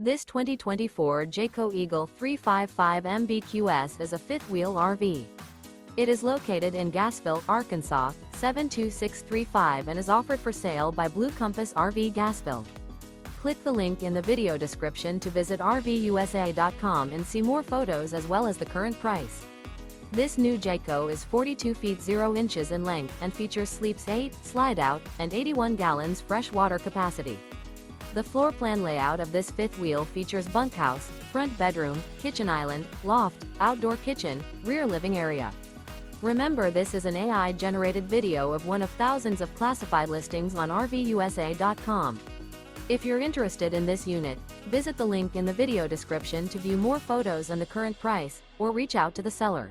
This 2024 Jayco Eagle 355 MBQS is a fifth-wheel RV. It is located in Gassville, Arkansas, 72635 and is offered for sale by Blue Compass RV Gassville. Click the link in the video description to visit RVUSA.com and see more photos as well as the current price. This new Jayco is 42 feet 0 inches in length and features sleeps 8, slide-out, and 81 gallons fresh water capacity. The floor plan layout of this fifth wheel features bunkhouse, front bedroom, kitchen island, loft, outdoor kitchen, rear living area. Remember, this is an AI-generated video of one of thousands of classified listings on RVUSA.com. If you're interested in this unit, visit the link in the video description to view more photos and the current price, or reach out to the seller.